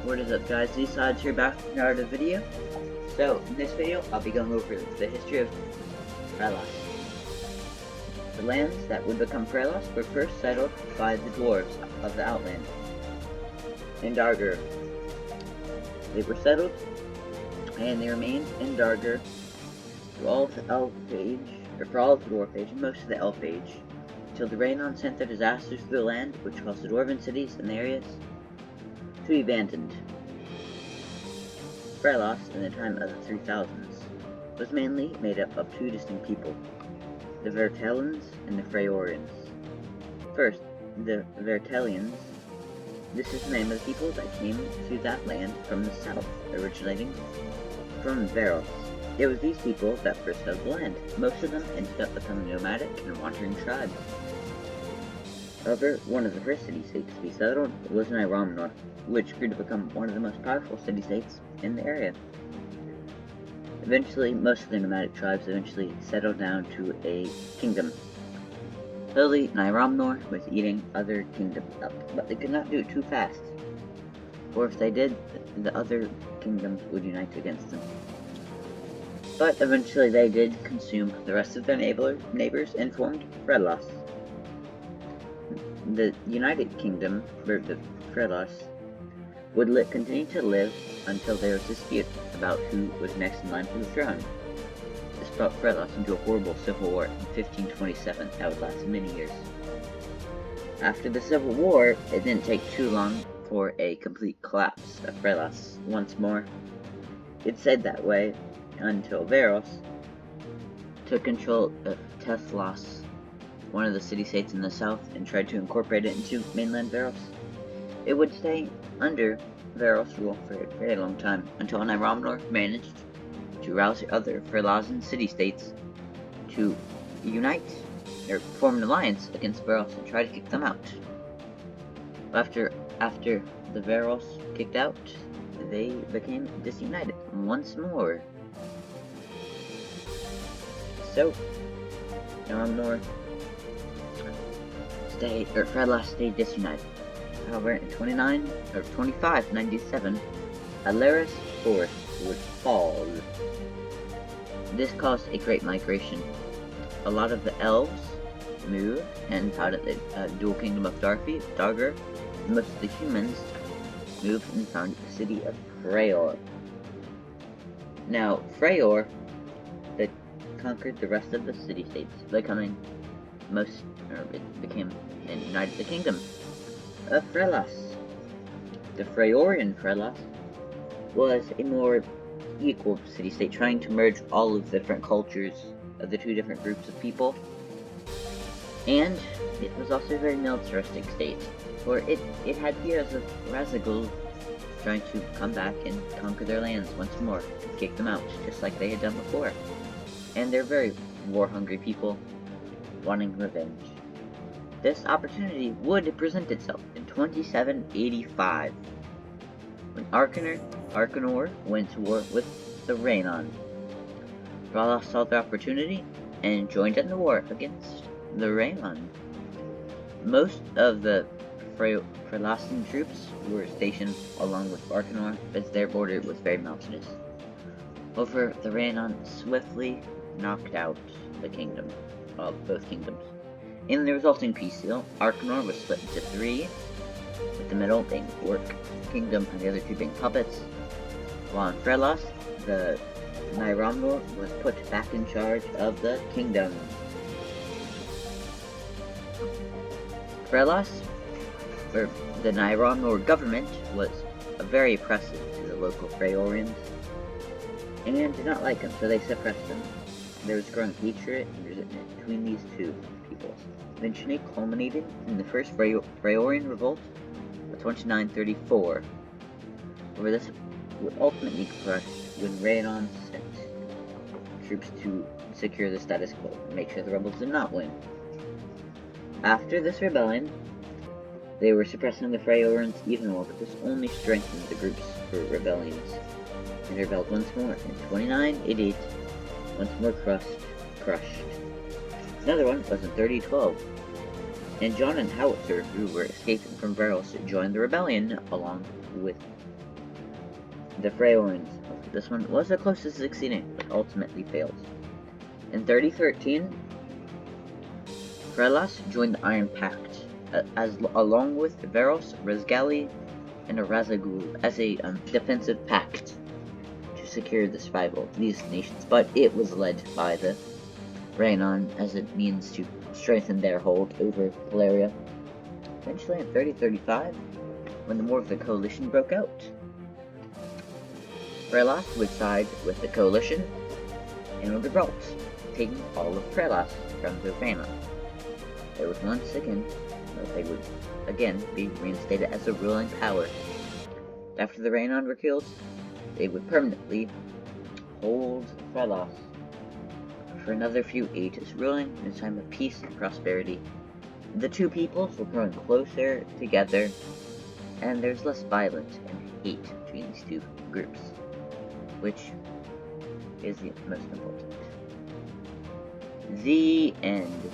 What is up, guys? These sides here back from another video. So in this video I'll be going over the history of Frelas. The lands that would become Frelas were first settled by the dwarves of the Outland in Darger. They were settled and they remained in Darger through all of the Elf Age, or for all of the Dwarf Age and most of the Elf Age, until the Raynon sent their disasters through the land, which caused the Dwarven cities and the areas to be abandoned. Frelas, in the time of the 3000s, was mainly made up of two distinct people, the Vertellans and the Freorians. First, the Vertellians. This is the name of the people that came to that land from the south, originating from Veros. It was these people that first settled the land. Most of them ended up becoming nomadic and wandering tribes. However, one of the first city-states to be settled was Niramnor, which grew to become one of the most powerful city-states in the area. Eventually, most of the nomadic tribes settled down to a kingdom. Slowly, Niramnor was eating other kingdoms up, but they could not do it too fast, or if they did, the other kingdoms would unite against them. But eventually they did consume the rest of their neighbors and formed Frelas. The United Kingdom, or the Frelas, would continue to live until there was a dispute about who was next in line for the throne. This brought Frelas into a horrible civil war in 1527 that would last many years. After the civil war, it didn't take too long for a complete collapse of Frelas once more. It stayed that way until Veros took control of Teslas, one of the city-states in the south, and tried to incorporate it into mainland Veros. It would stay under Veros rule for a very long time, until Niramnor managed to rouse the other Frelasan city-states to unite, or form an alliance against Veros and try to kick them out. After the Veros kicked out, they became disunited once more. So, Niramnor Frelas stayed disunited. However, in 2597, Alaris Forest would fall. This caused a great migration. A lot of the elves moved and founded the dual kingdom of Darger. Most of the humans moved and founded the city of Freyr. Now, Freyr conquered the rest of the city-states, became and united the kingdom of Frelas. The Freorian Frelas was a more equal city-state, trying to merge all of the different cultures of the two different groups of people. And it was also a very militaristic state, for it had heroes of Razagul trying to come back and conquer their lands once more, and kick them out, just like they had done before. And they're very war-hungry people, wanting revenge. This opportunity would present itself in 2785, when Arcanor went to war with the Raynon. Frelas saw the opportunity and joined in the war against the Raynon. Most of the Frelasan troops were stationed along with Arcanor, as their border was very mountainous. However, the Raynon swiftly knocked out the kingdom of both kingdoms. In the resulting peace deal, Arcanor was split into three, with the middle being Orc Kingdom and the other two being puppets, while in Frelas, the Niramnor was put back in charge of the kingdom. Frelas, or the Niramnor government, was very oppressive to the local Freorians, and did not like them, so they suppressed them. There was growing hatred and resentment between these two peoples, eventually culminated in the first Freorian revolt of 2934, where this would ultimately be crushed when Raynon sent troops to secure the status quo and make sure the rebels did not win. After this rebellion, they were suppressing the Freorians even more, but this only strengthened the groups for rebellions, and they rebelled once more in 2988. Once more crushed. Another one was in 3012, and John and Howitzer, who were escaping from Veros, joined the rebellion along with The Freorans. This one was the closest to succeeding, but ultimately failed. In 3013, Frelas joined the Iron Pact, along with Veros, Rezgali, and Razagul as a defensive pact to secure the survival of these nations, but it was led by the Rhaenon as a means to strengthen their hold over Valeria. Eventually, in 3035, when the War of the Coalition broke out, Frelas would side with the Coalition and would revolt, taking all of Frelas from the Rhaenon. They would again be reinstated as a ruling power. After the Rhaenon were killed, they would permanently hold Frelas for another few ages, ruling in a time of peace and prosperity. The two peoples were growing closer together, and there's less violence and hate between these two groups, which is the most important. The end.